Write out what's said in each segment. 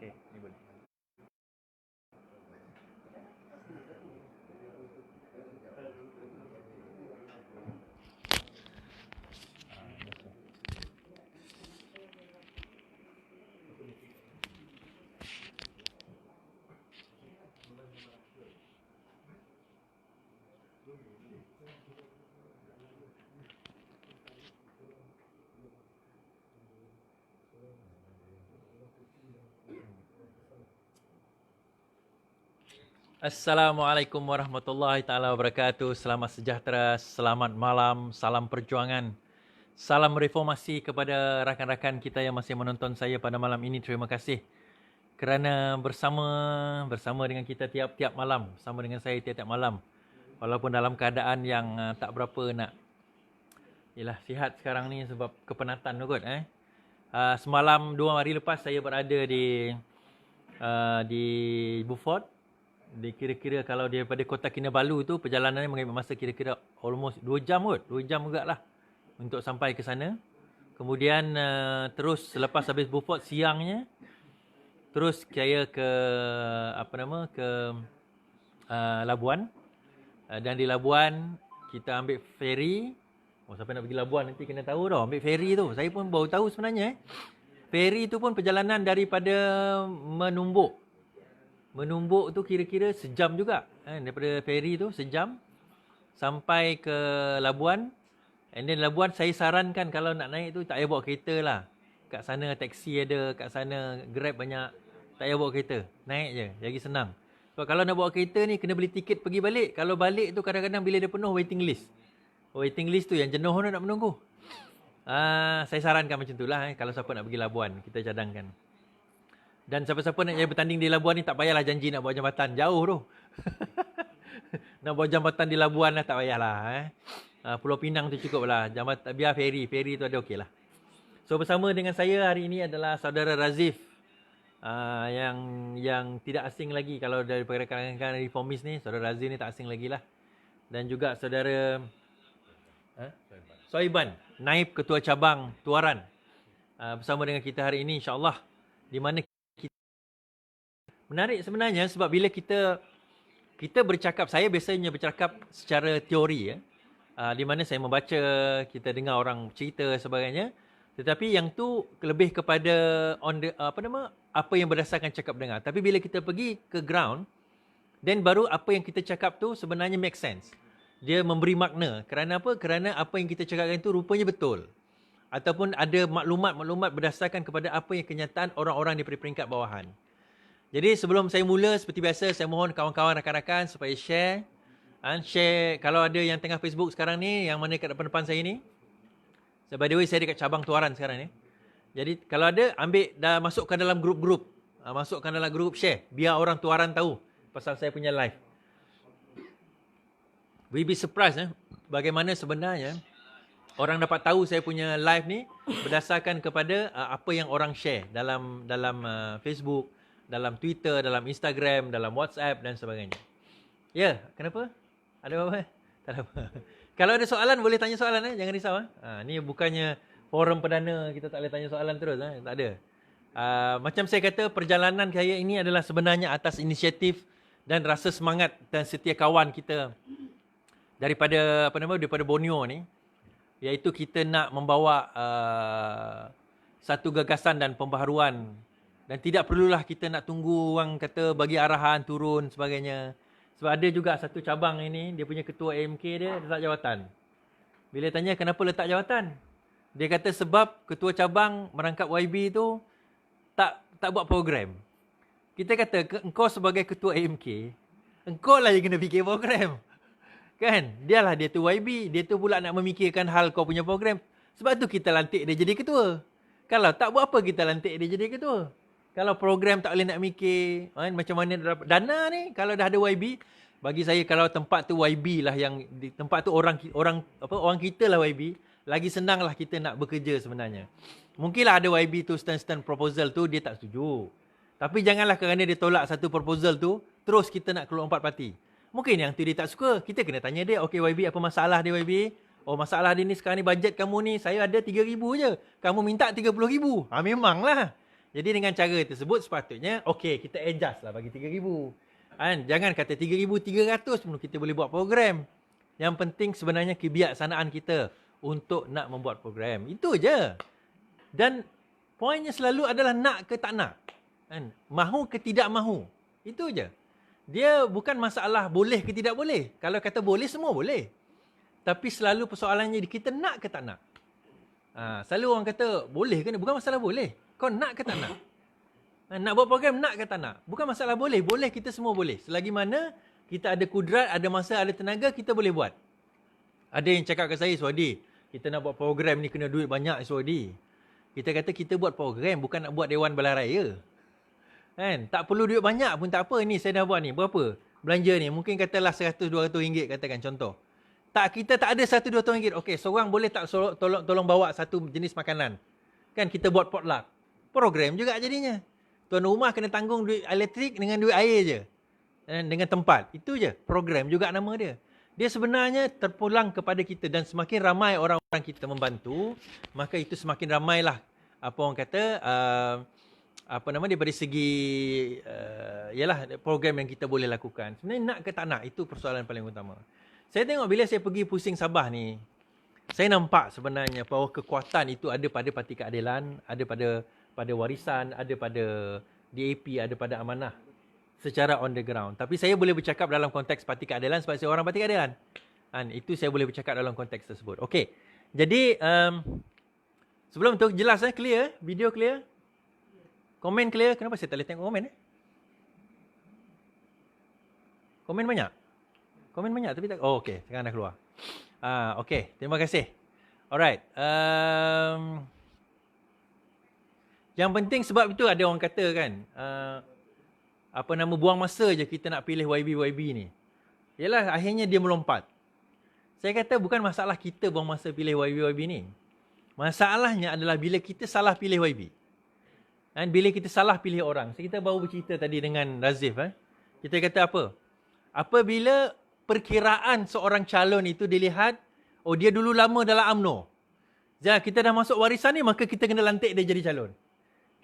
Okey, ni boleh. Assalamualaikum warahmatullahi taala wabarakatuh. Selamat sejahtera, selamat malam, salam perjuangan. Salam reformasi kepada rakan-rakan kita yang masih menonton saya pada malam ini. Terima kasih kerana bersama dengan kita tiap-tiap malam, bersama dengan saya tiap-tiap malam. Walaupun dalam keadaan yang tak berapa nak sihat sekarang ni sebab kepenatan tu kot. Semalam 2 hari lepas saya berada di Beaufort. Kira-kira kalau daripada Kota Kinabalu tu perjalanannya mengambil masa kira-kira almost 2 jam kot. 2 jam juga lah untuk sampai ke sana. Kemudian terus selepas habis Beaufort siangnya terus saya ke Labuan. Dan di Labuan kita ambil ferry. Siapa nak pergi Labuan nanti kena tahu dah ambil ferry tu. Saya pun baru tahu sebenarnya. Ferry tu pun perjalanan daripada Menumbuk tu kira-kira sejam juga. Daripada ferry tu sejam sampai ke Labuan. And then Labuan saya sarankan kalau nak naik tu tak payah bawa kereta lah. Kat sana taksi ada, kat sana Grab banyak. Tak payah bawa kereta. Naik je, lagi senang. Sebab kalau nak bawa kereta ni kena beli tiket pergi balik. Kalau balik tu kadang-kadang bila dia penuh waiting list. Waiting list tu yang jenuh tu nak menunggu. Saya sarankan macam tu lah. Kalau siapa nak pergi Labuan, kita cadangkan. Dan siapa-siapa nak jadi bertanding di Labuan ni tak payahlah janji nak bawa jambatan. Jauh tu. Nak bawa jambatan di Labuan lah tak payahlah. Pulau Pinang tu cukup lah. Jambatan, biar ferry. Ferry tu ada okey lah. So bersama dengan saya hari ini adalah saudara Razif. Yang tidak asing lagi kalau daripada kalangan reformis ni. Saudara Razif ni tak asing lagi lah. Dan juga saudara Soiban, Naib Ketua Cabang Tuaran. Bersama dengan kita hari ini insyaAllah. Di mana menarik sebenarnya sebab bila kita bercakap, saya biasanya bercakap secara teori di mana saya membaca, kita dengar orang cerita sebagainya. Tetapi yang tu lebih kepada apa yang berdasarkan cakap dengar. Tapi bila kita pergi ke ground, then baru apa yang kita cakap tu sebenarnya make sense. Dia memberi makna. Kerana apa? Kerana apa yang kita cakapkan itu rupanya betul. Ataupun ada maklumat-maklumat berdasarkan kepada apa yang kenyataan orang-orang di peringkat bawahan. Jadi sebelum saya mula, seperti biasa, saya mohon kawan-kawan rakan-rakan supaya share. Kalau ada yang tengah Facebook sekarang ni, yang mana kat depan-depan saya ni. So, by the way, saya dekat cabang Tuaran sekarang ni. Jadi kalau ada, dah masukkan dalam grup-grup. Masukkan dalam grup, share. Biar orang Tuaran tahu pasal saya punya live. We'll be surprised bagaimana sebenarnya orang dapat tahu saya punya live ni berdasarkan kepada apa yang orang share dalam Facebook, dalam Twitter, dalam Instagram, dalam WhatsApp dan sebagainya. Ya, kenapa? Ada apa-apa? Tak ada apa. Kalau ada soalan, boleh tanya soalan. Jangan risau. Ni bukannya forum perdana, kita tak boleh tanya soalan terus. Tak ada. Macam saya kata, perjalanan saya ini adalah sebenarnya atas inisiatif dan rasa semangat dan setia kawan kita daripada Borneo ni. Iaitu kita nak membawa satu gagasan dan pembaharuan. Dan tidak perlulah kita nak tunggu orang kata bagi arahan, turun sebagainya. Sebab ada juga satu cabang ini, dia punya ketua AMK dia letak jawatan. Bila tanya kenapa letak jawatan? Dia kata sebab ketua cabang merangkap YB tu tak buat program. Kita kata engkau sebagai ketua AMK, engkau lah yang kena fikir program. Kan? Dia tu YB, dia tu pula nak memikirkan hal kau punya program. Sebab tu kita lantik dia jadi ketua. Kalau tak buat apa kita lantik dia jadi ketua. Kalau program tak boleh nak mikir macam mana dana ni, kalau dah ada YB, bagi saya kalau tempat tu YB lah yang tempat tu orang kita lah YB, lagi senang lah kita nak bekerja sebenarnya. Mungkinlah ada YB tu stand proposal tu dia tak setuju. Tapi janganlah kerana dia tolak satu proposal tu terus kita nak keluar 4 parti. Mungkin yang tu dia tak suka, kita kena tanya dia, okey YB apa masalah dia YB? Oh masalah dia ni sekarang ni bajet kamu ni saya ada 3,000 je. Kamu minta 30,000. Memanglah. Jadi dengan cara tersebut sepatutnya okey kita adjust lah bagi 3,000. Kan? Jangan kata 3,300 pun kita boleh buat program. Yang penting sebenarnya kebijaksanaan kita untuk nak membuat program. Itu je. Dan poinnya selalu adalah nak ke tak nak. Kan? Mahu ke tidak mahu. Itu je. Dia bukan masalah boleh ke tidak boleh. Kalau kata boleh, semua boleh. Tapi selalu persoalannya kita nak ke tak nak. Selalu orang kata boleh ke? Bukan masalah boleh. Kau nak ke tak nak? Nak buat program, nak ke tak nak? Bukan masalah boleh. Boleh, kita semua boleh. Selagi mana kita ada kudrat, ada masa, ada tenaga, kita boleh buat. Ada yang cakap ke saya, Suhadi, kita nak buat program ni kena duit banyak, Suhadi. Kita kata kita buat program, bukan nak buat Dewan Belah Raya. Kan? Tak perlu duit banyak pun tak apa. Ni saya dah buat ni. Berapa? Belanja ni. Mungkin katalah RM100-200 katakan contoh. Kita tak ada RM100-200. Okey, seorang boleh tak tolong bawa satu jenis makanan. Kan kita buat potluck. Program juga jadinya. Tuan rumah kena tanggung duit elektrik dengan duit air je. Dengan tempat. Itu je. Program juga nama dia. Dia sebenarnya terpulang kepada kita. Dan semakin ramai orang-orang kita membantu, maka itu semakin ramailah apa orang kata, daripada segi ialah program yang kita boleh lakukan. Sebenarnya nak ke tak nak, itu persoalan paling utama. Saya tengok bila saya pergi pusing Sabah ni, saya nampak sebenarnya bahawa kekuatan itu ada pada Parti Keadilan, ada pada Warisan, ada pada DAP, ada pada Amanah secara on the ground. Tapi saya boleh bercakap dalam konteks Parti Keadilan sebab saya orang Parti Keadilan. Itu saya boleh bercakap dalam konteks tersebut. Okey. Jadi sebelum tu jelas clear, video clear? Komen clear? Kenapa saya tak boleh tengok komen? Komen banyak? Komen banyak tapi tak. Oh okey, sekarang dah keluar. Okey, terima kasih. Alright. Yang penting sebab itu ada orang kata kan, buang masa je kita nak pilih YB ni. Yalah akhirnya dia melompat. Saya kata bukan masalah kita buang masa pilih YB ni. Masalahnya adalah bila kita salah pilih YB. Dan bila kita salah pilih orang. Kita baru bercerita tadi dengan Razif. Kita kata apa? Apabila perkiraan seorang calon itu dilihat, oh dia dulu lama dalam UMNO. Jadi kita dah masuk warisan ni, maka kita kena lantik dia jadi calon.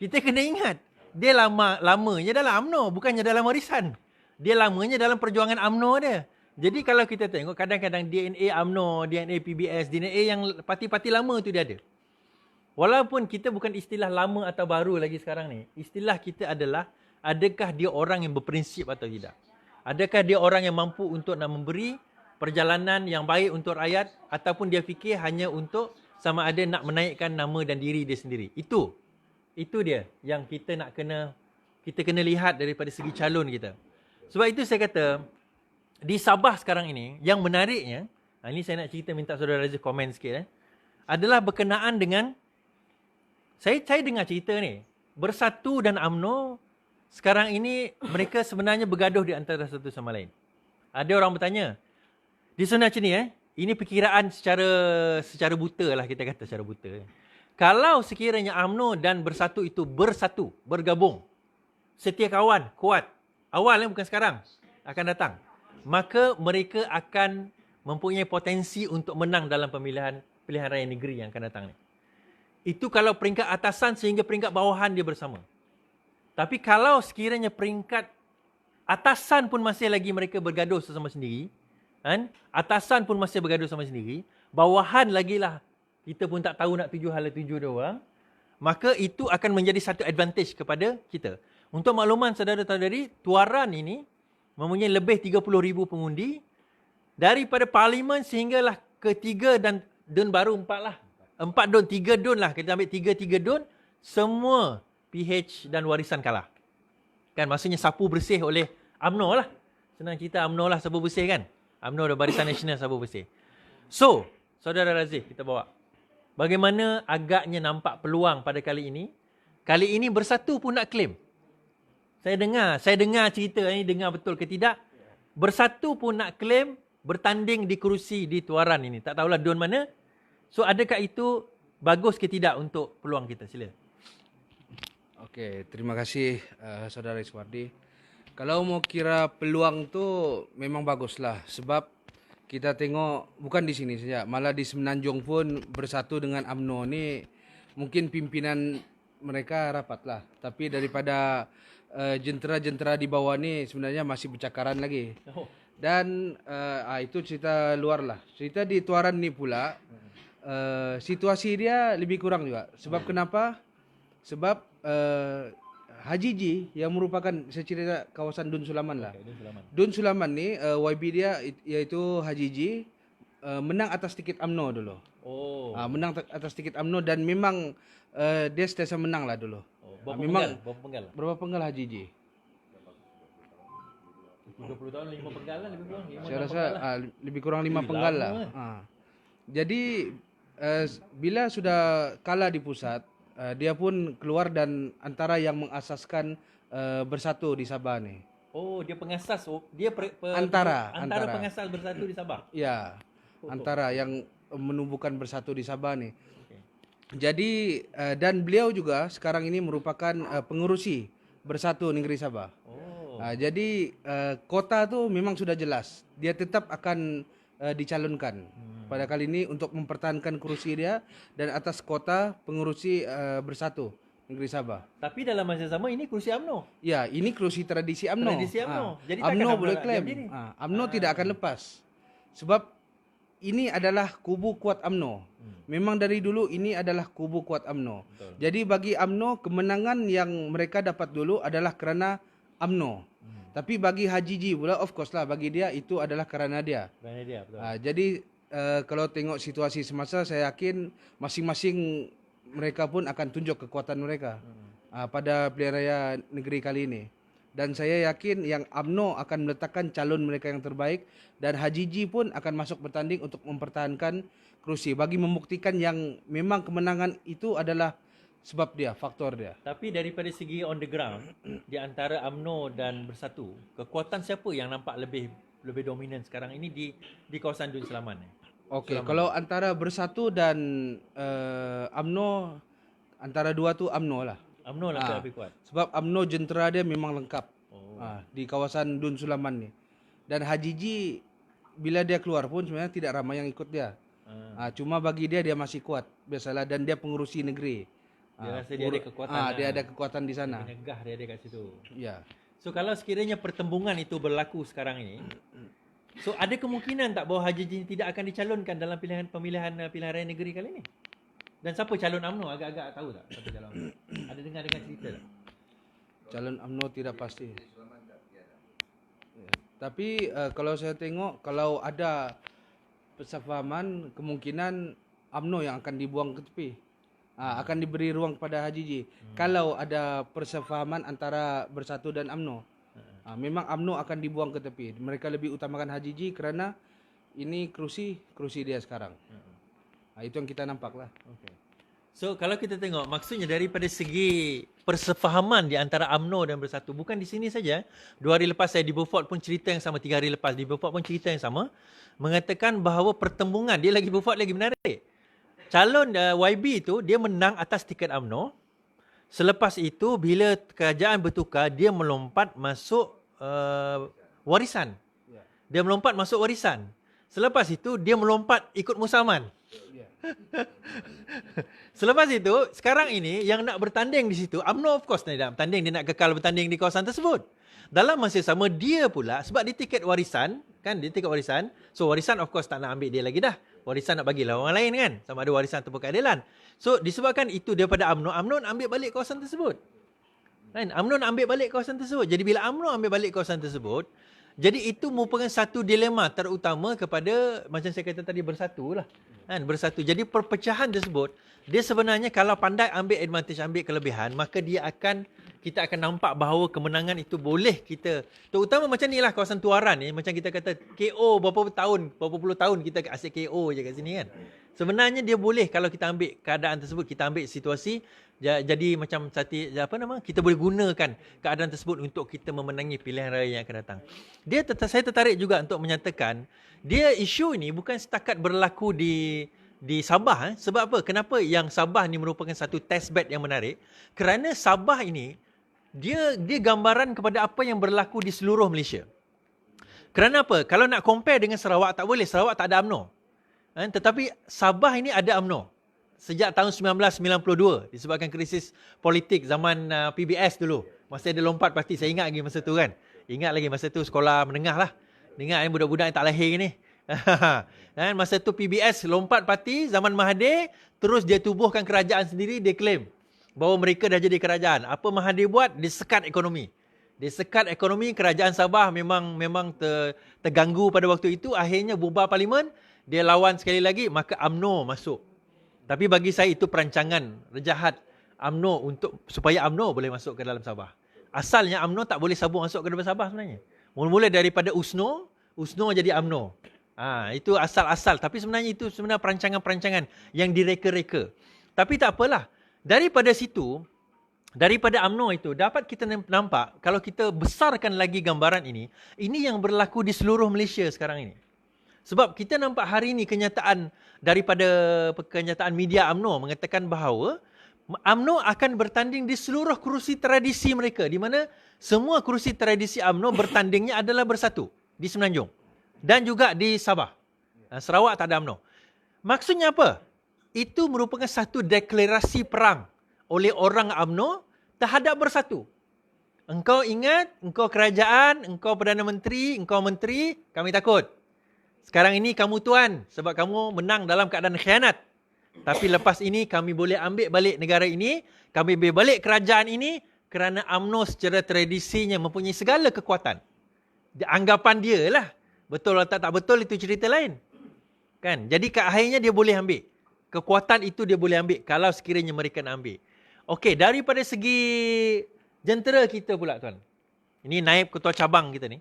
Kita kena ingat, dia lamanya dalam UMNO, bukannya dalam warisan. Dia lamanya dalam perjuangan UMNO dia. Jadi kalau kita tengok, kadang-kadang DNA UMNO, DNA PBS, DNA yang parti-parti lama tu dia ada. Walaupun kita bukan istilah lama atau baru lagi sekarang ni. Istilah kita adalah, adakah dia orang yang berprinsip atau tidak? Adakah dia orang yang mampu untuk nak memberi perjalanan yang baik untuk rakyat, ataupun dia fikir hanya untuk sama ada nak menaikkan nama dan diri dia sendiri. Itu dia yang kita kena lihat daripada segi calon kita. Sebab itu saya kata, di Sabah sekarang ini, yang menariknya, ini saya nak cerita, minta saudara Razif komen sikit, adalah berkenaan dengan, saya dengar cerita ni, Bersatu dan UMNO, sekarang ini mereka sebenarnya bergaduh di antara satu sama lain. Ada orang bertanya, di sana macam ni, ini perkiraan secara buta lah, kita kata secara buta. Kalau sekiranya UMNO dan Bersatu itu bergabung, setia kawan, kuat, awal bukan sekarang, akan datang, maka mereka akan mempunyai potensi untuk menang dalam pilihan raya negeri yang akan datang ni. Itu kalau peringkat atasan sehingga peringkat bawahan dia bersama. Tapi kalau sekiranya peringkat atasan pun masih lagi mereka bergaduh sesama sendiri, atasan pun masih bergaduh sama sendiri, bawahan lagilah kita pun tak tahu nak tuju hala tuju dia orang, maka itu akan menjadi satu advantage kepada kita. Untuk makluman saudara-saudari, Tuaran ini mempunyai lebih 30,000 pengundi, daripada parlimen sehinggalah ketiga dan DUN baru 4 lah. 4 DUN, 3 DUN lah. Kita ambil 3 DUN, semua PH dan Warisan kalah. Kan maksudnya sapu bersih oleh UMNO lah. Senang cerita UMNO lah sapu bersih kan. UMNO dan Barisan Nasional sapu bersih. So, saudara Razif kita bawa. Bagaimana agaknya nampak peluang pada kali ini? Kali ini Bersatu pun nak claim. Saya dengar cerita ni, dengar betul ke tidak? Bersatu pun nak claim bertanding di kerusi di Tuaran ini. Tak tahulah DUN mana. So adakah itu bagus ke tidak untuk peluang kita? Sila. Okey, terima kasih saudara Iswardi. Kalau mau kira peluang tu memang baguslah sebab kita tengok bukan di sini saja, malah di Semenanjung pun Bersatu dengan UMNO ni mungkin pimpinan mereka rapat lah. Tapi daripada jentera-jentera di bawah ni sebenarnya masih bercakaran lagi. Oh. Dan itu cerita luar lah. Cerita di Tuaran ni pula, situasi dia lebih kurang juga. Sebab kenapa? Sebab Haji Ji yang merupakan, saya cerita kawasan Dun Sulaman lah. Okay, Dun Sulaman. Dun Sulaman ni YB dia iaitu Haji Ji menang atas tiket UMNO dulu. Oh. Menang atas tiket UMNO dan memang dia sentiasa menang lah dulu. Oh, berapa memang penggal? Berapa penggal? berapa penggal Haji Ji? 20 tahun 5 penggal lah lebih kurang. Saya rasa lebih kurang 5 penggal lah. Jadi bila sudah kalah di pusat, dia pun keluar dan antara yang mengasaskan Bersatu di Sabah ni. Oh, dia pengasas. Oh, dia Antara pengasas Bersatu di Sabah. Ya, antara yang menumbuhkan Bersatu di Sabah ni. Okay. Jadi dan beliau juga sekarang ini merupakan pengurusi Bersatu Negeri Sabah. Oh. Jadi kota tu memang sudah jelas. Dia tetap akan dicalonkan pada kali ini untuk mempertahankan kursi dia dan atas kota pengurusi Bersatu Negeri Sabah. Tapi dalam masa sama ini kursi UMNO. Ya, ini kursi tradisi UMNO. Tradisi UMNO. Jadi takkan UMNO UMNO boleh nak klaim. diam diri? UMNO tidak akan lepas. Sebab ini adalah kubu kuat UMNO. Memang dari dulu ini adalah kubu kuat UMNO. Betul. Jadi bagi UMNO, kemenangan yang mereka dapat dulu adalah kerana UMNO. Tapi bagi Haji Ji pula, of course lah, bagi dia itu adalah kerana dia. Kerana dia, betul. Jadi kalau tengok situasi semasa, saya yakin masing-masing mereka pun akan tunjuk kekuatan mereka pada pilihan raya negeri kali ini. Dan saya yakin yang UMNO akan meletakkan calon mereka yang terbaik dan Haji Ji pun akan masuk bertanding untuk mempertahankan kerusi bagi membuktikan yang memang kemenangan itu adalah sebab dia, faktor dia. Tapi daripada segi on the ground, di antara UMNO dan Bersatu, kekuatan siapa yang nampak lebih dominan sekarang ini di kawasan Dun Sulaman ni? Okey, kalau antara Bersatu dan UMNO, antara dua tu UMNO lah. UMNO lah lebih kuat. Sebab UMNO jentera dia memang lengkap Oh. di kawasan Dun Sulaman ni. Dan Haji Ji bila dia keluar pun sebenarnya tidak ramai yang ikut dia. Cuma bagi dia masih kuat biasalah dan dia pengurusi negeri. Dia rasa dia ada kekuatan. Dia ada kekuatan di sana. Penegah dia ada kat situ. Ya. So kalau sekiranya pertembungan itu berlaku sekarang ini, so ada kemungkinan tak bahawa Haji Ji tidak akan dicalonkan dalam pemilihan raya negeri kali ini? Dan siapa calon UMNO? Agak-agak tahu tak siapa calon UMNO? Ada dengar cerita tak? Calon UMNO tidak pasti. Ya. Tapi kalau saya tengok, kalau ada persefahaman, kemungkinan UMNO yang akan dibuang ke tepi. Akan diberi ruang kepada Haji Ji. Kalau ada persefahaman antara Bersatu dan UMNO. Memang UMNO akan dibuang ke tepi. Mereka lebih utamakan Haji Ji kerana ini kerusi dia sekarang. Itu yang kita nampak lah. Okay. So kalau kita tengok, maksudnya daripada segi persefahaman di antara UMNO dan Bersatu, bukan di sini saja. 2 hari lepas saya di Beaufort pun cerita yang sama, 3 hari lepas di Beaufort pun cerita yang sama, mengatakan bahawa pertembungan, dia lagi Beaufort lagi menarik. Calon YB itu, dia menang atas tiket UMNO. Selepas itu, bila kerajaan bertukar, dia melompat masuk warisan. Dia melompat masuk warisan. Selepas itu, dia melompat ikut Musaman. Selepas itu, sekarang ini yang nak bertanding di situ, UMNO of course dia nak bertanding, dia nak kekal bertanding di kawasan tersebut. Dalam masa sama dia pula, sebab dia tiket warisan, kan dia tiket warisan, so warisan of course tak nak ambil dia lagi dah. Warisan nak bagilah orang lain kan, sama ada warisan ataupun keadilan. So disebabkan itu daripada UMNO, UMNO nak ambil balik kawasan tersebut. Kan? UMNO nak ambil balik kawasan tersebut. Jadi bila UMNO ambil balik kawasan tersebut, jadi itu merupakan satu dilema terutama kepada, macam saya kata tadi, Bersatu lah. Kan? Bersatu. Jadi perpecahan tersebut, dia sebenarnya kalau pandai ambil advantage, ambil kelebihan, maka kita akan nampak bahawa kemenangan itu boleh kita, terutama macam ni lah kawasan Tuaran ni, macam kita kata KO berapa puluh tahun kita asyik KO je kat sini kan. Sebenarnya dia boleh kalau kita ambil keadaan tersebut, kita ambil situasi, jadi macam kita boleh gunakan keadaan tersebut untuk kita memenangi pilihan raya yang akan datang. Saya tertarik juga untuk menyatakan, isu ini bukan setakat berlaku di Sabah. Sebab apa? Kenapa yang Sabah ni merupakan satu test bed yang menarik? Kerana Sabah ini, dia gambaran kepada apa yang berlaku di seluruh Malaysia. Kerana apa? Kalau nak compare dengan Sarawak, tak boleh. Sarawak tak ada UMNO. Tetapi Sabah ini ada UMNO. sejak tahun 1992 disebabkan krisis politik zaman PBS dulu. Masa ada lompat parti, saya ingat lagi masa tu kan. Ingat lagi masa tu sekolah menengah lah. Ingat budak-budak yang tak lahir ni. Dan masa tu PBS lompat parti zaman Mahathir, terus dia tubuhkan kerajaan sendiri, dia claim bahawa mereka dah jadi kerajaan. Apa Mahathir buat? Dia sekat ekonomi. Dia sekat ekonomi, kerajaan Sabah memang terganggu pada waktu itu. Akhirnya bubar parlimen, dia lawan sekali lagi, maka UMNO masuk. Tapi bagi saya itu perancangan jahat UMNO supaya UMNO boleh masuk ke dalam Sabah. Asalnya UMNO tak boleh sabung masuk ke dalam Sabah sebenarnya. Mula-mula daripada USNO jadi UMNO. Itu asal-asal. Tapi sebenarnya itu perancangan-perancangan yang direka-reka. Tapi tak apalah. Daripada situ, daripada UMNO itu, dapat kita nampak, kalau kita besarkan lagi gambaran ini yang berlaku di seluruh Malaysia sekarang ini. Sebab kita nampak hari ini kenyataan daripada kenyataan media UMNO mengatakan bahawa UMNO akan bertanding di seluruh kerusi tradisi mereka, di mana semua kerusi tradisi UMNO bertandingnya adalah bersatu di Semenanjung dan juga di Sabah. Sarawak tak ada UMNO. Maksudnya apa? Itu merupakan satu deklarasi perang oleh orang UMNO terhadap bersatu. Engkau ingat, engkau kerajaan, engkau Perdana Menteri, engkau menteri, kami takut. Sekarang ini kamu tuan sebab kamu menang dalam keadaan khianat. Tapi lepas ini kami boleh ambil balik negara ini, kami ambil balik kerajaan ini kerana UMNO secara tradisinya mempunyai segala kekuatan. Anggapan dia lah. Betul atau tak betul itu cerita lain. Kan? Jadi akhirnya dia boleh ambil. Kekuatan itu dia boleh ambil kalau sekiranya mereka nak ambil. Okey, daripada segi jentera kita pula tuan. Ini naib ketua cabang kita ni.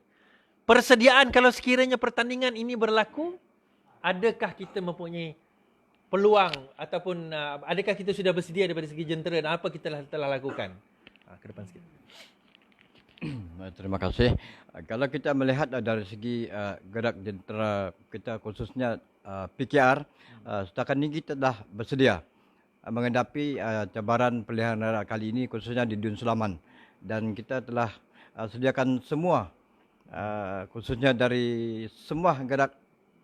Persediaan kalau sekiranya pertandingan ini berlaku, adakah kita mempunyai peluang ataupun adakah kita sudah bersedia daripada segi jentera dan apa kita telah lakukan? Ke depan sikit. Terima kasih. Kalau kita melihat dari segi gerak jentera kita khususnya PKR, setakat ini kita dah bersedia menghadapi cabaran pilihan raya kali ini khususnya di Dun Sulaman. Dan kita telah sediakan semua khususnya dari semua gerak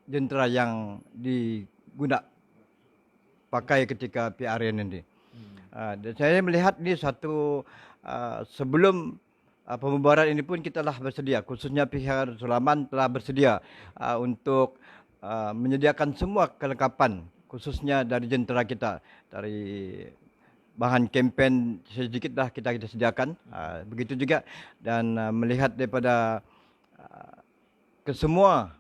jentera yang diguna pakai ketika PRN ini. Dan saya melihat ini satu sebelum pembubaran ini pun kita telah bersedia, khususnya pihak Sulaman telah bersedia untuk menyediakan semua kelengkapan khususnya dari jentera kita, dari bahan kempen sedikit dah kita sediakan, begitu juga dan melihat daripada kesemua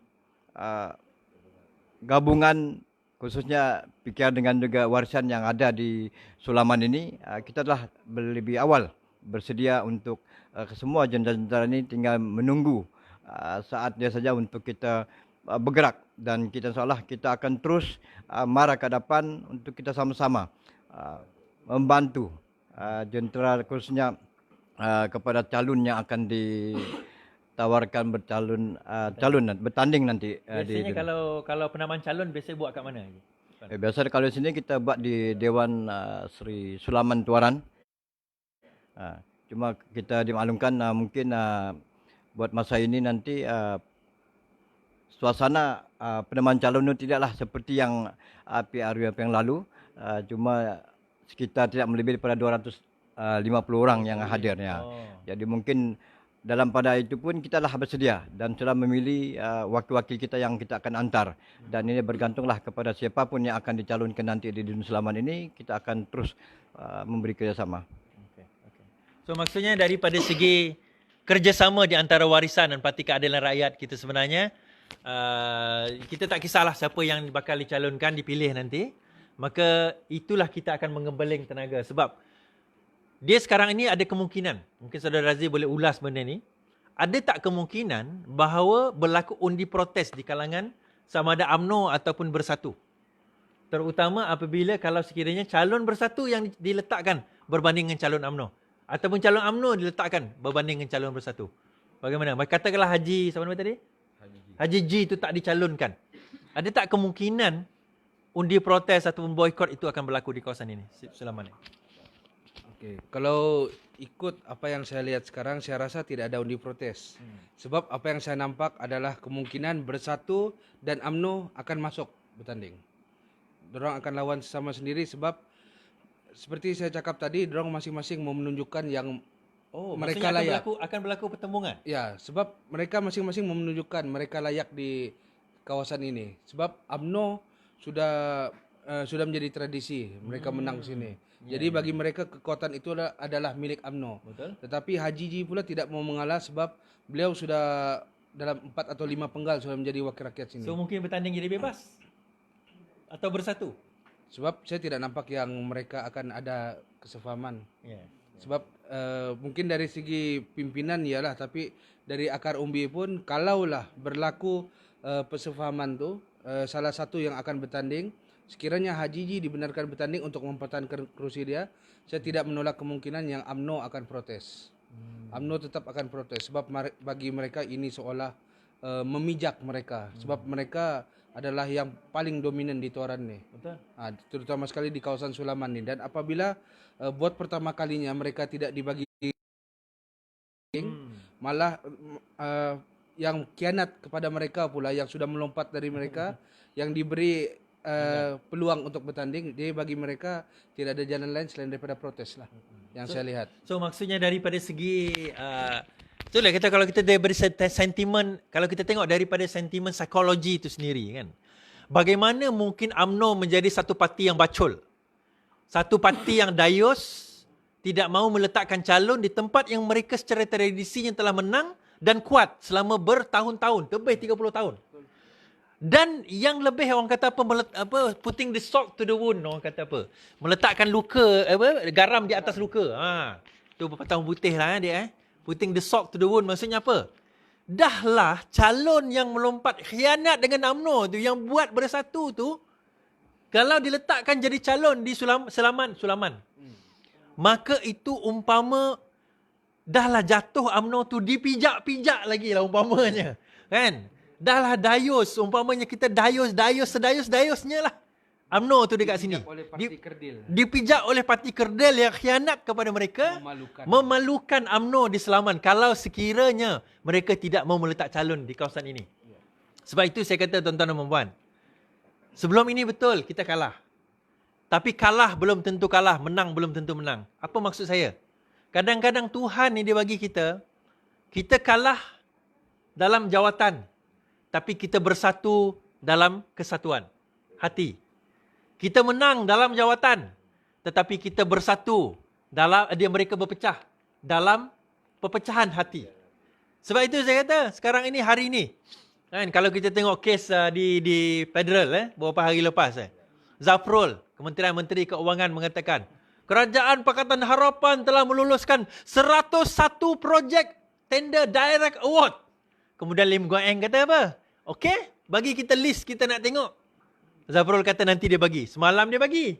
gabungan khususnya PKR dengan juga warisan yang ada di Sulaman ini, kita telah lebih awal bersedia untuk semua jentera-jentera ini tinggal menunggu saatnya saja untuk kita bergerak dan kita insyaAllah kita akan terus marah ke depan untuk kita sama-sama membantu jentera khususnya kepada calon yang akan ditawarkan bertanding nanti. Biasanya kalau penamaan calon biasanya buat kat mana? Biasa kalau sini kita buat di Dewan Seri Sulaman Tuaran. Cuma kita dimaklumkan mungkin buat masa ini nanti suasana penamaan calon itu tidaklah seperti yang PRU yang lalu. Cuma sekitar tidak melebihi daripada 250 orang yang hadirnya. Jadi mungkin dalam pada itu pun kita telah bersedia dan sudah memilih wakil-wakil kita yang kita akan hantar. Dan ini bergantunglah kepada siapapun yang akan dicalonkan nanti di Dun Sulaman ini, kita akan terus memberi kerjasama. So maksudnya daripada segi kerjasama di antara warisan dan Parti Keadilan Rakyat kita sebenarnya, kita tak kisahlah siapa yang bakal dicalonkan, dipilih nanti. Maka itulah kita akan mengembeling tenaga. Sebab dia sekarang ini ada kemungkinan, mungkin Saudara Razif boleh ulas benda ni, ada tak kemungkinan bahawa berlaku undi protes di kalangan sama ada UMNO ataupun Bersatu? Terutama apabila kalau sekiranya calon Bersatu yang diletakkan berbanding dengan calon UMNO. Ataupun calon UMNO diletakkan berbanding dengan calon Bersatu. Bagaimana? Katakanlah Haji, siapa nama tadi? Haji G itu tak dicalonkan. Ada tak kemungkinan undi protes ataupun boikot itu akan berlaku di kawasan ini? Sulaman. Okey, kalau ikut apa yang saya lihat sekarang, saya rasa tidak ada undi protes. Sebab apa yang saya nampak adalah kemungkinan Bersatu dan UMNO akan masuk bertanding. Dorang akan lawan sesama sendiri sebab seperti saya cakap tadi, dorang masing-masing mau menunjukkan yang mereka maksudnya layak. akan berlaku pertembungan. Ya, sebab mereka masing-masing mau menunjukkan mereka layak di kawasan ini. Sebab UMNO sudah menjadi tradisi mereka menang sini. Jadi bagi mereka kekuatan itu adalah milik UMNO. Betul. Tetapi Haji Ji pula tidak mau mengalah sebab beliau sudah dalam 4 atau 5 penggal sudah menjadi wakil rakyat sini. So mungkin bertanding jadi bebas atau bersatu. Sebab saya tidak nampak yang mereka akan ada kesefahaman. Ya. Sebab mungkin dari segi pimpinan iyalah, tapi dari akar umbi pun kalaulah berlaku persefahaman tu, salah satu yang akan bertanding, sekiranya Haji Ji dibenarkan bertanding untuk mempertahankan kerusi dia, saya tidak menolak kemungkinan yang UMNO akan protes. UMNO tetap akan protes sebab bagi mereka ini seolah memijak mereka. Sebab mereka adalah yang paling dominan di Toran ni. Betul. Terutama sekali di kawasan Sulaman ni. Dan apabila buat pertama kalinya mereka tidak dibagi, malah yang kianat kepada mereka pula yang sudah melompat dari mereka, yang diberi peluang untuk bertanding, dia bagi mereka tidak ada jalan lain selain daripada protes lah. Yang saya lihat. So maksudnya daripada segi itulah kita kalau kita daripada sentimen, kalau kita tengok daripada sentimen psikologi itu sendiri kan. Bagaimana mungkin UMNO menjadi satu parti yang bacol? Satu parti yang dayus, tidak mahu meletakkan calon di tempat yang mereka secara tradisinya telah menang dan kuat selama bertahun-tahun, lebih 30 tahun. Dan yang lebih orang kata putting the salt to the wound, orang kata apa? Meletakkan luka garam di atas luka. Tu pepatah putih lah dia Putting the salt to the wound maksudnya apa? Dahlah calon yang melompat khianat dengan UMNO tu, yang buat bersatu tu, kalau diletakkan jadi calon di Sulaman, maka itu umpama dahlah jatuh UMNO tu dipijak-pijak lagi lah umpamanya. Kan? Dahlah dayus, umpamanya kita sedayus-dayusnya lah UMNO tu dekat sini. Oleh parti kerdil. Dipijak oleh parti kerdil yang khianat kepada mereka, memalukan UMNO di Selaman kalau sekiranya mereka tidak mau meletak calon di kawasan ini. Sebab itu saya kata tuan-tuan dan puan, sebelum ini betul kita kalah. Tapi kalah belum tentu kalah, menang belum tentu menang. Apa maksud saya? Kadang-kadang Tuhan ni dia bagi kita kalah dalam jawatan, tapi kita bersatu dalam kesatuan hati. Kita menang dalam jawatan, tetapi kita bersatu dalam mereka berpecah dalam perpecahan hati. Sebab itu saya kata sekarang ini, hari ini kan, kalau kita tengok kes di federal beberapa hari lepas, Zafrul, Kementerian Menteri Keuangan mengatakan Kerajaan Pakatan Harapan telah meluluskan 101 projek tender direct award. Kemudian Lim Guan Eng kata apa? Okey, bagi kita list, kita nak tengok. Zafrul kata nanti dia bagi. Semalam dia bagi.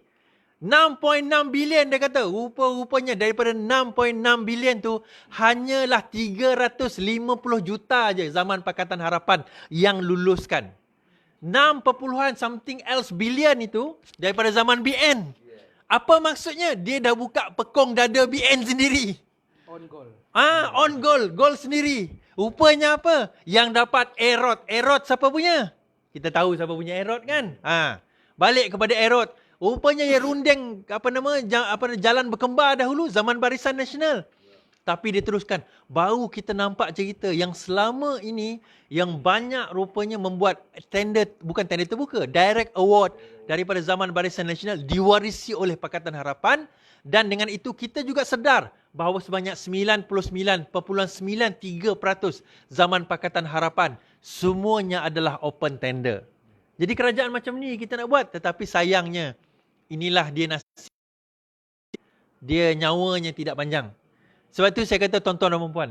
6.6 bilion dia kata. Rupa-rupanya daripada 6.6 bilion tu, hanyalah 350 juta je zaman Pakatan Harapan yang luluskan. 6 something else bilion itu daripada zaman BN. Apa maksudnya? Dia dah buka pekong dada BN sendiri. On goal. On goal. Goal sendiri. Rupanya apa? Yang dapat Erot. Erot siapa punya? Kita tahu siapa punya Erot kan? Balik kepada Erot. Rupanya yang runding jalan berkembar dahulu zaman Barisan Nasional. Tapi dia teruskan. Baru kita nampak cerita yang selama ini yang banyak rupanya membuat tender, bukan tender terbuka, direct award daripada zaman Barisan Nasional diwarisi oleh Pakatan Harapan. Dan dengan itu kita juga sedar bahawa sebanyak 99.93% zaman Pakatan Harapan semuanya adalah open tender. Jadi kerajaan macam ni kita nak buat, tetapi sayangnya inilah dia nasib. Dia nyawanya tidak panjang. Sebab itu saya kata tuan-tuan dan puan,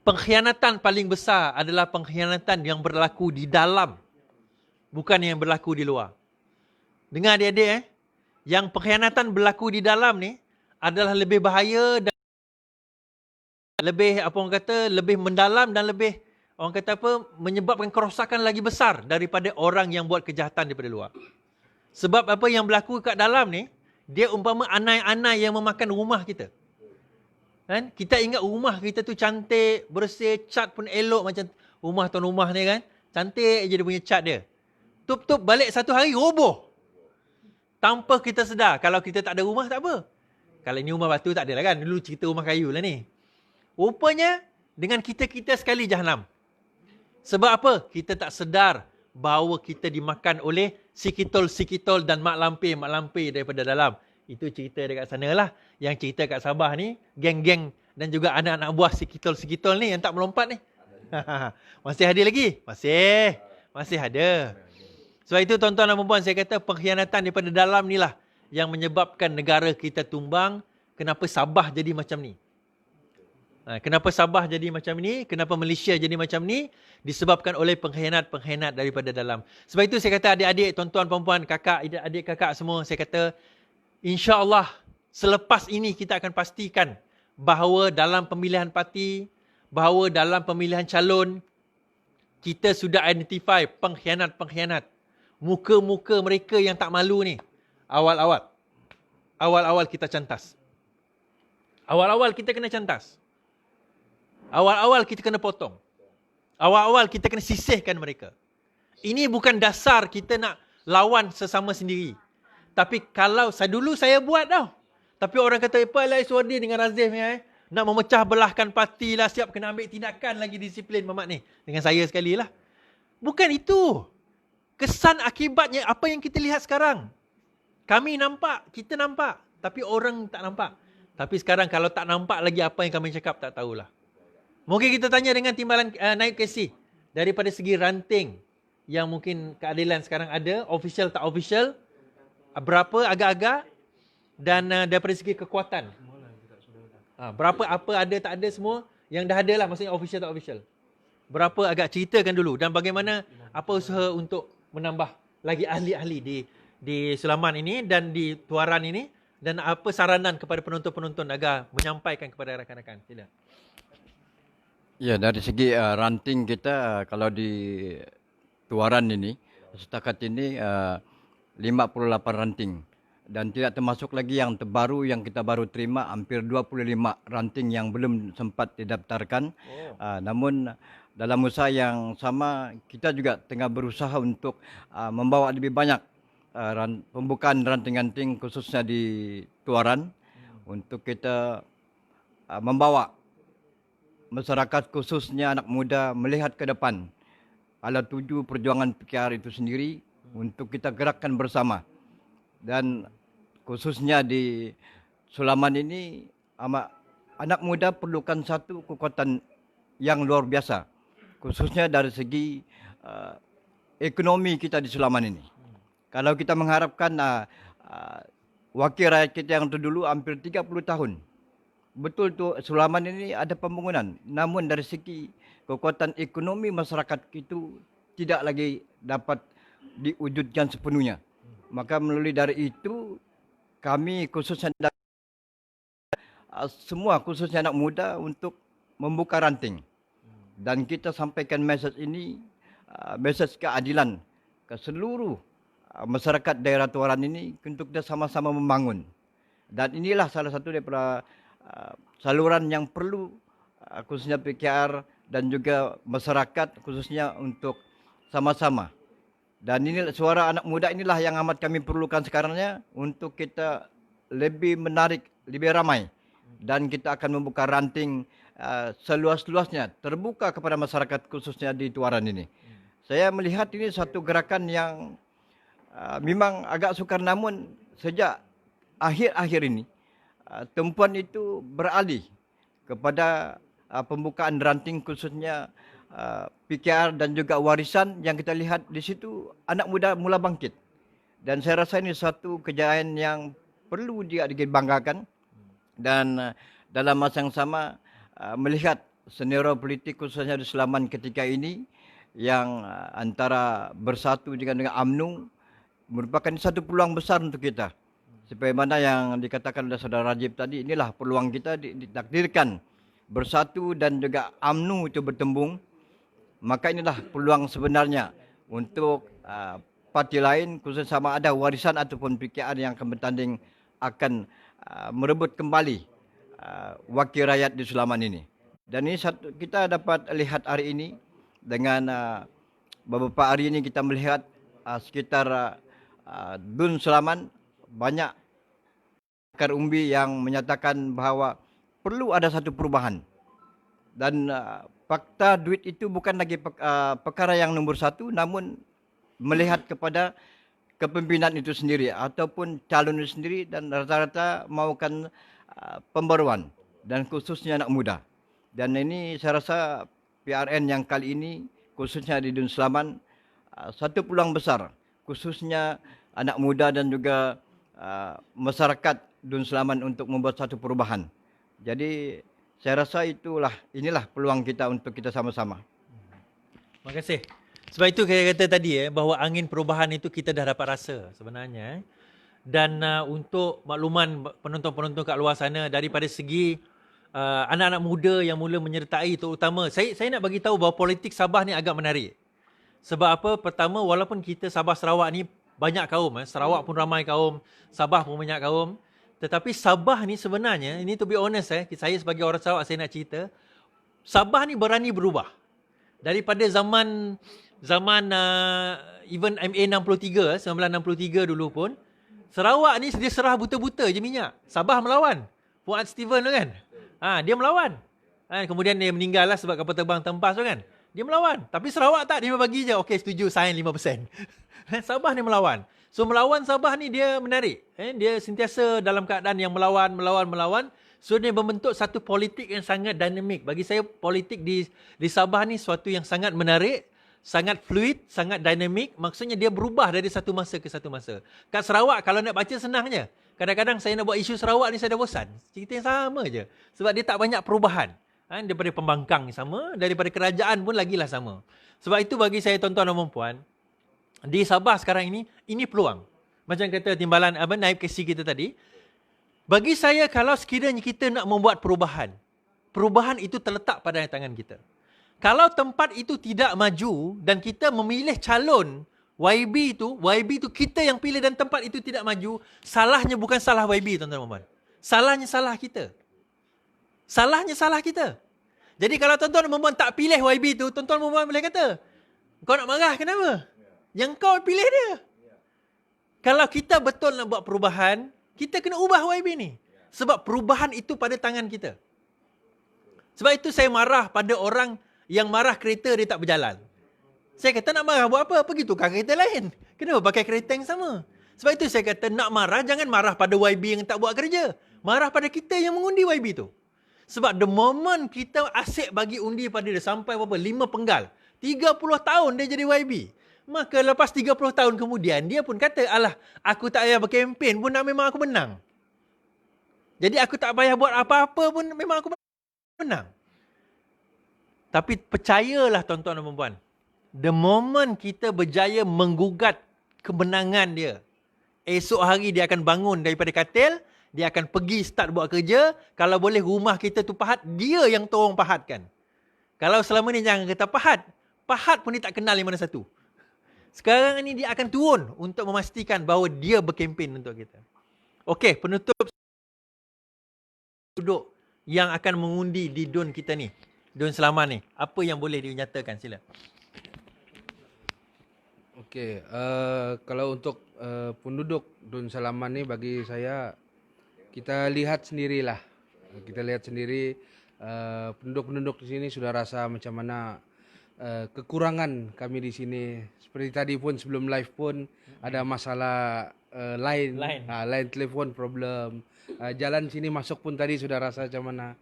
pengkhianatan paling besar adalah pengkhianatan yang berlaku di dalam, bukan yang berlaku di luar. Dengar adik-adik yang pengkhianatan berlaku di dalam ni adalah lebih bahaya dan lebih lebih mendalam dan lebih menyebabkan kerosakan lagi besar daripada orang yang buat kejahatan daripada luar. Sebab apa yang berlaku kat dalam ni, dia umpama anai-anai yang memakan rumah kita. Kan? Kita ingat rumah kita tu cantik, bersih, cat pun elok macam rumah tuan rumah ni kan. Cantik je dia punya cat dia. Tup-tup balik satu hari roboh. Tanpa kita sedar. Kalau kita tak ada rumah, tak apa. Kalau ini rumah batu, tak ada lah kan. Dulu cerita rumah kayu lah ni. Rupanya, dengan kita-kita sekali Jahannam. Sebab apa? Kita tak sedar bahawa kita dimakan oleh sikitol-sikitol dan mak lampir daripada dalam. Itu cerita dekat sana lah. Yang cerita kat Sabah ni, geng-geng dan juga anak-anak buah sikitol-sikitol ni yang tak melompat ni. Masih ada lagi? Masih ada. Sebab itu tuan-tuan dan puan-puan, saya kata pengkhianatan daripada dalam ni lah yang menyebabkan negara kita tumbang. Kenapa Sabah jadi macam ni? Kenapa Sabah jadi macam ni? Kenapa Malaysia jadi macam ni? Disebabkan oleh pengkhianat-pengkhianat daripada dalam. Sebab itu saya kata adik-adik, tuan-tuan, puan-puan, kakak, adik kakak semua, saya kata insya-Allah selepas ini kita akan pastikan bahawa dalam pemilihan parti, bahawa dalam pemilihan calon, kita sudah identify pengkhianat-pengkhianat. Muka-muka mereka yang tak malu ni. Awal-awal kita cantas. Awal-awal kita kena cantas. Awal-awal kita kena potong. Awal-awal kita kena sisihkan mereka. Ini bukan dasar kita nak lawan sesama sendiri. Tapi kalau dulu saya buat tau. Tapi orang kata, apa lah Iswadi dengan Razif ni nak memecah belahkan parti lah, siap kena ambil tindakan lagi disiplin Mamat ni. Dengan saya sekali lah. Bukan itu. Kesan akibatnya apa yang kita lihat sekarang. Kami nampak, kita nampak. Tapi orang tak nampak. Tapi sekarang kalau tak nampak lagi apa yang kami cakap, tak tahulah. Mungkin kita tanya dengan timbalan Naib Kesih. Daripada segi ranting yang mungkin keadilan sekarang ada, official tak official, berapa agak-agak, dan daripada segi kekuatan. Berapa apa ada tak ada semua, yang dah ada lah, maksudnya official tak official. Berapa agak ceritakan dulu, dan bagaimana apa usaha untuk menambah lagi ahli-ahli di Sulaman ini dan di Tuaran ini, dan apa saranan kepada penonton-penonton agar menyampaikan kepada rakan-rakan. Sila. Ya, dari segi ranting kita kalau di Tuaran ini setakat ini 58 ranting, dan tidak termasuk lagi yang terbaru yang kita baru terima, hampir 25 ranting yang belum sempat didaftarkan. Namun dalam usaha yang sama, kita juga tengah berusaha untuk membawa lebih banyak pembukaan ranting-ranting khususnya di Tuaran, untuk kita membawa masyarakat khususnya anak muda melihat ke depan ala tuju perjuangan PKR itu sendiri, untuk kita gerakkan bersama. Dan khususnya di Sulaman ini, anak muda perlukan satu kekuatan yang luar biasa, khususnya dari segi ekonomi kita di Sulaman ini. Kalau kita mengharapkan wakil rakyat kita yang terdulu hampir 30 tahun, betul tu Sulaman ini ada pembangunan, namun dari segi kekuatan ekonomi masyarakat itu tidak lagi dapat diwujudkan sepenuhnya. Maka melalui dari itu, kami khususnya semua khususnya anak muda untuk membuka ranting. Dan kita sampaikan mesej ini, mesej keadilan ke seluruh masyarakat daerah Tuaran ini, untuk kita sama-sama membangun. Dan inilah salah satu daripada saluran yang perlu khususnya PKR dan juga masyarakat khususnya untuk sama-sama. Dan ini suara anak muda inilah yang amat kami perlukan sekarangnya, untuk kita lebih menarik, lebih ramai. Dan kita akan membuka ranting seluas-luasnya, terbuka kepada masyarakat khususnya di Tuaran ini. Saya melihat ini satu gerakan yang memang agak sukar, namun sejak akhir-akhir ini, tumpuan itu beralih kepada pembukaan ranting khususnya PKR dan juga warisan, yang kita lihat di situ anak muda mula bangkit. Dan saya rasa ini satu kejayaan yang perlu dia dibanggakan. Dan dalam masa yang sama melihat senior politik khususnya di Sulaman ketika ini, yang antara bersatu dengan UMNO, merupakan satu peluang besar untuk kita. Sebagaimana yang dikatakan oleh saudara Rajib tadi, inilah peluang kita ditakdirkan bersatu dan juga UMNO itu bertembung. Maka inilah peluang sebenarnya untuk parti lain, khususnya sama ada warisan ataupun PKR yang akan bertanding, akan merebut kembali wakil rakyat di Sulaman ini. Dan ini kita dapat lihat hari ini, dengan beberapa hari ini kita melihat sekitar Dun Sulaman banyak pakar umbi yang menyatakan bahawa perlu ada satu perubahan. Dan fakta duit itu bukan lagi perkara yang nombor satu, namun melihat kepada kepimpinan itu sendiri ataupun calon itu sendiri, dan rata-rata maukan pembaruan dan khususnya anak muda. Dan ini saya rasa PRN yang kali ini khususnya di Dun Selamat satu peluang besar, khususnya anak muda dan juga masyarakat Dun Selamat untuk membuat satu perubahan. Jadi saya rasa inilah peluang kita untuk kita sama-sama. Terima kasih. Sebab itu saya kata tadi bahawa angin perubahan itu kita dah dapat rasa sebenarnya. Dan untuk makluman penonton-penonton kat luar sana, daripada segi anak-anak muda yang mula menyertai, terutama saya nak bagi tahu bahawa politik Sabah ni agak menarik. Sebab apa? Pertama, walaupun kita Sabah Sarawak ni banyak kaum, Sarawak pun ramai kaum, Sabah pun banyak kaum, tetapi Sabah ni sebenarnya, ini to be honest, saya sebagai orang Sarawak saya nak cerita, Sabah ni berani berubah. Daripada zaman even MA63, 1963 dulu pun, Sarawak ni dia serah buta-buta je minyak. Sabah melawan. Fuad Steven tu kan. Dia melawan. Kemudian dia meninggal lah sebab kapal terbang tempas tu kan. Dia melawan. Tapi Sarawak tak, dia bagi je. Okey, setuju, sign 5%. Sabah ni melawan. So melawan Sabah ni dia menarik. Dia sentiasa dalam keadaan yang melawan. So dia membentuk satu politik yang sangat dinamik. Bagi saya politik di Sabah ni suatu yang sangat menarik, sangat fluid, sangat dinamik. Maksudnya dia berubah dari satu masa ke satu masa. Kat Sarawak kalau nak baca senang je. Kadang-kadang saya nak buat isu Sarawak ni saya dah bosan. Cerita yang sama je. Sebab dia tak banyak perubahan. Daripada pembangkang sama, daripada kerajaan pun lagilah sama. Sebab itu bagi saya tuan-tuan dan puan, di Sabah sekarang ini peluang. Macam kata timbalan naib KC kita tadi, bagi saya kalau sekiranya kita nak membuat perubahan itu terletak pada tangan kita. Kalau tempat itu tidak maju dan kita memilih calon YB itu kita yang pilih dan tempat itu tidak maju, salahnya bukan salah YB, tuan-tuan dan puan. Salahnya salah kita. Salahnya salah kita. Jadi kalau tuan-tuan dan puan tak pilih YB itu, tuan-tuan dan puan boleh kata, kau nak marah kenapa? Yang kau pilih dia. Kalau kita betul nak buat perubahan, kita kena ubah YB ni. Sebab perubahan itu pada tangan kita. Sebab itu saya marah pada orang yang marah kereta dia tak berjalan. Saya kata nak marah buat apa? Pergi tukar kereta lain. Kenapa pakai kereta yang sama? Sebab itu saya kata nak marah, jangan marah pada YB yang tak buat kerja. Marah pada kita yang mengundi YB tu. Sebab the moment kita asyik bagi undi pada dia sampai 5 penggal. 30 tahun dia jadi YB. Maka lepas 30 tahun kemudian, dia pun kata, alah, aku tak payah berkempen pun memang aku menang. Jadi aku tak payah buat apa-apa pun memang aku menang. Tapi percayalah tuan-tuan dan puan, the moment kita berjaya menggugat kemenangan dia, esok hari dia akan bangun daripada katil, dia akan pergi start buat kerja. Kalau boleh rumah kita tu pahat, dia yang tolong pahatkan. Kalau selama ni jangan kata pahat pun dia tak kenal yang mana satu. Sekarang ni dia akan turun untuk memastikan bahawa dia berkempen untuk kita. Okey, penutup duduk yang akan mengundi di DUN kita ni, DUN Selamat ni. Apa yang boleh dinyatakan, sila. Okey, kalau untuk penduduk Dun Selamat ni bagi saya, kita lihat sendirilah. Kita lihat sendiri penduduk-penduduk di sini sudah rasa macam mana kekurangan kami di sini. Seperti tadi pun sebelum live pun ada masalah line telefon problem. Jalan sini masuk pun tadi sudah rasa macam mana.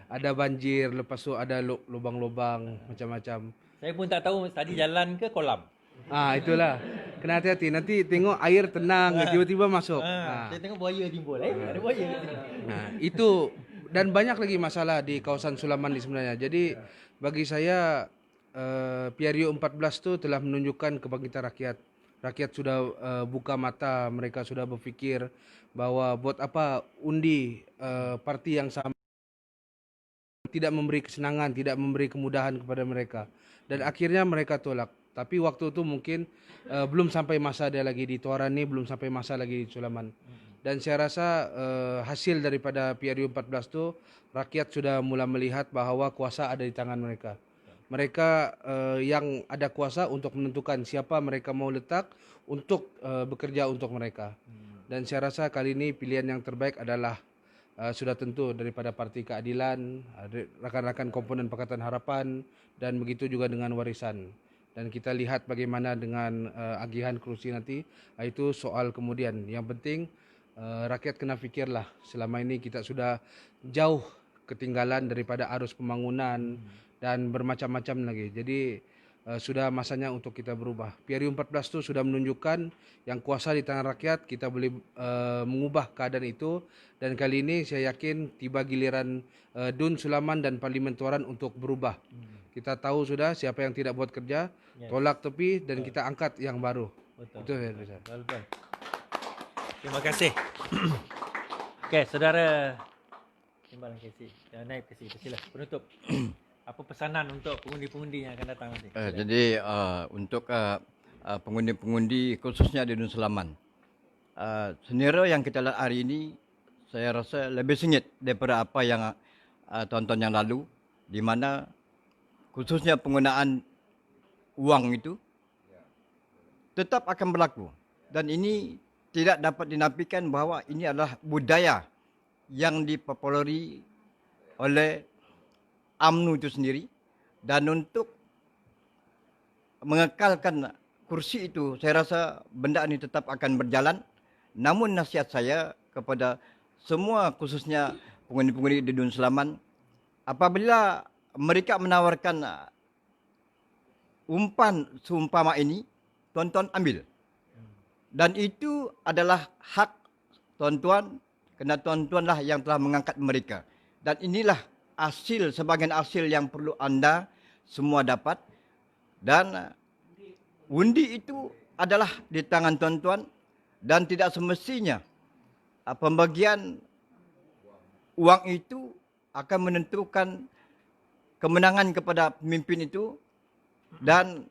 Ada banjir, lepas tu ada lubang-lubang macam-macam. Saya pun tak tahu tadi jalan ke kolam. Itulah. Kena hati-hati. Nanti tengok air tenang, tiba-tiba masuk. Saya tengok buaya timbul. Ada buaya. Itu dan banyak lagi masalah di kawasan Sulaman ni sebenarnya. Jadi bagi saya PRU 14 tu telah menunjukkan kebangkitan rakyat. Rakyat sudah buka mata, mereka sudah berfikir bahawa buat apa undi parti yang sama tidak memberi kesenangan, tidak memberi kemudahan kepada mereka. Dan akhirnya mereka tolak. Tapi waktu itu mungkin belum sampai masa dia lagi di Tuaran ni, belum sampai masa lagi di Sulaman. Dan saya rasa hasil daripada PRU 14 tu, rakyat sudah mula melihat bahawa kuasa ada di tangan mereka. Mereka yang ada kuasa untuk menentukan siapa mereka mau letak untuk bekerja untuk mereka. Dan saya rasa kali ini pilihan yang terbaik adalah sudah tentu daripada Parti Keadilan, rakan-rakan komponen Pakatan Harapan, dan begitu juga dengan Warisan. Dan kita lihat bagaimana dengan agihan kerusi nanti, itu soal kemudian. Yang penting rakyat kena fikirlah, selama ini kita sudah jauh ketinggalan daripada arus pembangunan dan bermacam-macam lagi. Jadi sudah masanya untuk kita berubah. PRU 14 itu sudah menunjukkan yang kuasa di tangan rakyat, kita boleh mengubah keadaan itu. Dan kali ini saya yakin tiba giliran Dun Sulaman dan Parlimen Tuaran untuk berubah. Kita tahu sudah siapa yang tidak buat kerja, tolak tepi dan kita angkat yang baru. Betul. Itu saya rasa. Betul. Terima kasih. Okey, saudara Timbalan KC, Naib KC, sila penutup. Apa pesanan untuk pengundi-pengundi yang akan datang nanti? Jadi untuk pengundi-pengundi khususnya di Dun Sulaman, senario yang kita lihat hari ini saya rasa lebih sengit daripada apa yang tahun-tahun yang lalu, di mana khususnya penggunaan wang itu tetap akan berlaku. Dan ini tidak dapat dinafikan bahawa ini adalah budaya yang dipopulari oleh UMNO itu sendiri. Dan untuk mengekalkan kursi itu, saya rasa benda ini tetap akan berjalan. Namun nasihat saya kepada semua khususnya pengundi-pengundi di Dun Sulaman, apabila mereka menawarkan umpan seumpama ini, tuan-tuan ambil. Dan itu adalah hak tuan-tuan, kerana tuan-tuanlah yang telah mengangkat mereka. Dan inilah hasil, sebagian hasil yang perlu anda semua dapat. Dan undi itu adalah di tangan tuan-tuan dan tidak semestinya pembagian uang itu akan menentukan kemenangan kepada pemimpin itu. Dan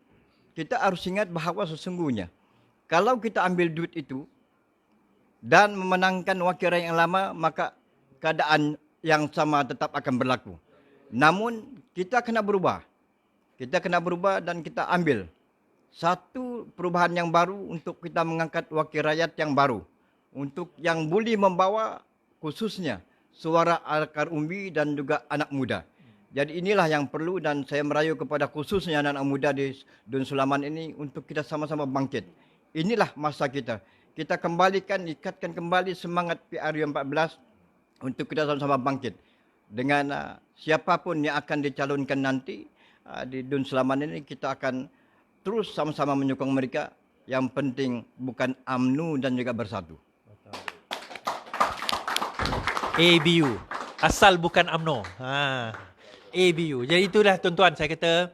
kita harus ingat bahawa sesungguhnya kalau kita ambil duit itu dan memenangkan wakil rakyat yang lama, maka keadaan yang sama tetap akan berlaku. Namun kita kena berubah. Kita kena berubah dan kita ambil satu perubahan yang baru untuk kita mengangkat wakil rakyat yang baru. Untuk yang boleh membawa khususnya suara akar umbi dan juga anak muda. Jadi inilah yang perlu, dan saya merayu kepada khususnya anak-anak muda di Dun Sulaman ini untuk kita sama-sama bangkit. Inilah masa kita. Kita kembalikan, ikatkan kembali semangat PRU 14 untuk kita sama-sama bangkit. Dengan siapapun yang akan dicalonkan nanti di Dun Sulaman ini, kita akan terus sama-sama menyokong mereka. Yang penting bukan UMNO dan juga bersatu. ABU. Asal bukan UMNO. ABU. Jadi itulah tuan-tuan, saya kata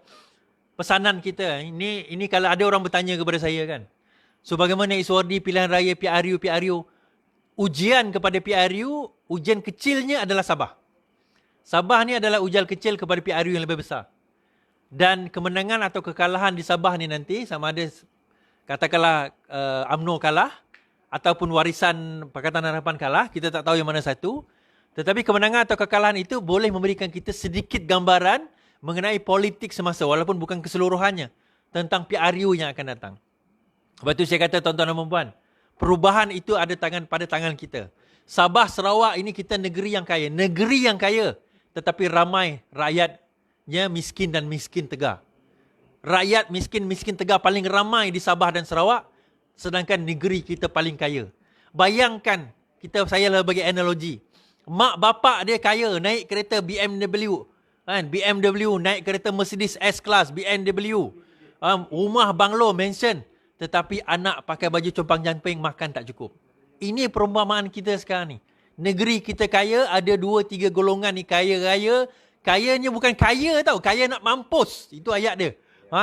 pesanan kita. Ini kalau ada orang bertanya kepada saya kan, so bagaimana Iswardi pilihan raya PRU, ujian kepada PRU, ujian kecilnya adalah Sabah. Sabah ni adalah ujian kecil kepada PRU yang lebih besar. Dan kemenangan atau kekalahan di Sabah ni nanti, sama ada katakanlah UMNO kalah ataupun Warisan Pakatan Harapan kalah, kita tak tahu yang mana satu. Tetapi kemenangan atau kekalahan itu boleh memberikan kita sedikit gambaran mengenai politik semasa, walaupun bukan keseluruhannya, tentang PRU yang akan datang. Sebab itu saya kata tuan-tuan dan puan, perubahan itu ada pada tangan kita. Sabah, Sarawak ini kita negeri yang kaya, tetapi ramai rakyatnya miskin dan miskin tegar. Rakyat miskin tegar paling ramai di Sabah dan Sarawak, sedangkan negeri kita paling kaya. Bayangkan, saya lah bagi analogi. Mak bapak dia kaya, naik kereta BMW, kan? BMW naik kereta Mercedes S-Class, BMW, rumah banglo, mansion, tetapi anak pakai baju compang jamping, makan tak cukup. Ini perumpamaan kita sekarang ni. Negeri kita kaya, ada 2-3 golongan ni kaya raya. Kayanya bukan kaya tau, kaya nak mampus. Itu ayat dia.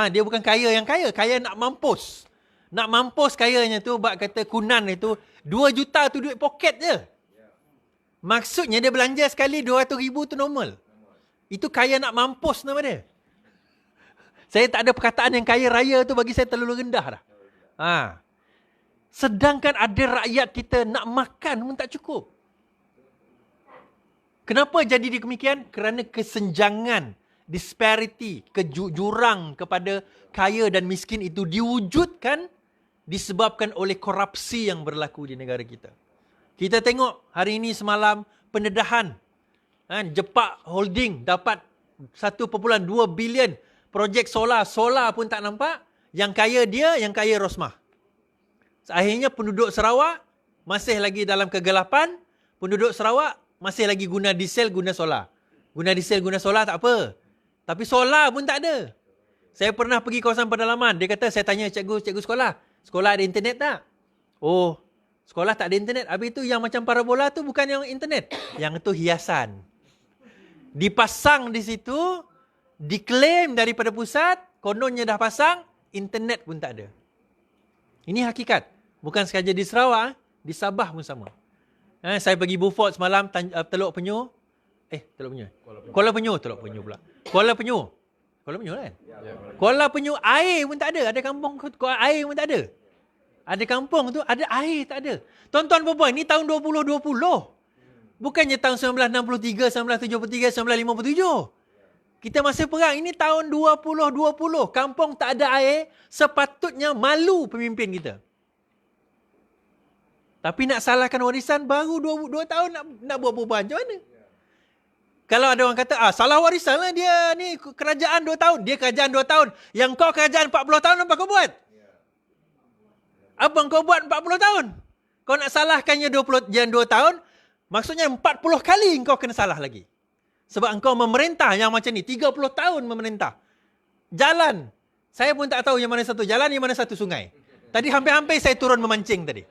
Dia bukan kaya yang kaya nak mampus. Nak mampus kayanya tu, bak kata Kunan itu, 2 juta tu duit poket je. Maksudnya dia belanja sekali 200,000 tu normal. Itu kaya nak mampus nama dia. Saya tak ada perkataan yang kaya raya tu, bagi saya terlalu rendah dah. Sedangkan ada rakyat kita nak makan pun tak cukup. Kenapa jadi demikian? Kerana kesenjangan, disparity, jurang kepada kaya dan miskin itu diwujudkan disebabkan oleh korupsi yang berlaku di negara kita. Kita tengok hari ini semalam pendedahan. Jepak Holding dapat 1.2 bilion projek solar. Solar pun tak nampak. Yang kaya dia, yang kaya Rosmah. Akhirnya penduduk Sarawak masih lagi dalam kegelapan. Penduduk Sarawak masih lagi guna diesel, guna solar. Guna diesel, guna solar tak apa. Tapi solar pun tak ada. Saya pernah pergi kawasan pedalaman. Dia kata, saya tanya cikgu sekolah. Sekolah ada internet tak? Oh, sekolah tak ada internet. Habis itu yang macam parabola tu bukan yang internet. Yang itu hiasan. Dipasang di situ, diklaim daripada pusat, kononnya dah pasang, internet pun tak ada. Ini hakikat. Bukan sahaja di Sarawak, di Sabah pun sama. Saya pergi Beaufort semalam, Teluk Penyu. Teluk Penyu. Kuala Penyu pula. Kuala Penyu kan? Kuala Penyu air pun tak ada. Ada kampung air pun tak ada. Ada kampung tu ada air tak ada. Tuan-tuan puan-puan, ni tahun 2020. Bukannya tahun 1963, 1973, 1957. Kita masih perang. Ini tahun 2020. Kampung tak ada air. Sepatutnya malu pemimpin kita. Tapi nak salahkan warisan baru 2 tahun nak buat perubahan. Macam mana? Kalau ada orang kata, salah warisan lah dia ni kerajaan 2 tahun. Dia kerajaan 2 tahun. Yang kau kerajaan 40 tahun, apa kau buat? Apa kau buat 40 tahun? Kau nak salahkannya 2 tahun, maksudnya 40 kali kau kena salah lagi. Sebab engkau memerintah yang macam ni, 30 tahun memerintah. Jalan, saya pun tak tahu yang mana satu jalan, yang mana satu sungai. Tadi hampir-hampir saya turun memancing tadi.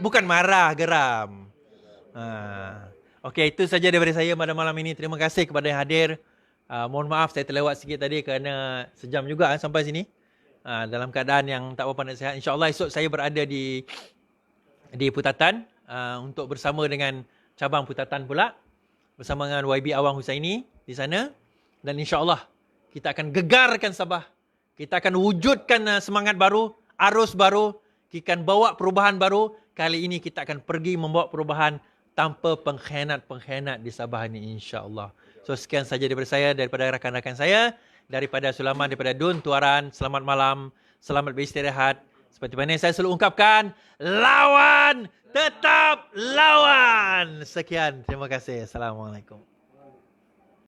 Bukan marah, geram. Okey, itu saja daripada saya pada malam ini. Terima kasih kepada yang hadir. Mohon maaf saya terlewat sikit tadi kerana sejam juga sampai sini. Dalam keadaan yang tak berapa nak sihat. InsyaAllah esok saya berada di Putatan untuk bersama dengan cabang Putatan pula. Bersama dengan YB Awang Husaini di sana. Dan insyaAllah kita akan gegarkan Sabah. Kita akan wujudkan semangat baru, arus baru. Kita akan bawa perubahan baru. Kali ini kita akan pergi membawa perubahan tanpa pengkhianat-pengkhianat di Sabah ini, insyaAllah. So sekian saja daripada saya, daripada rakan-rakan saya, daripada Sulaiman, daripada Dun Tuaran. Selamat malam, selamat beristirahat. Seperti mana yang saya selalu ungkapkan, lawan, tetap lawan. Sekian, terima kasih. Assalamualaikum.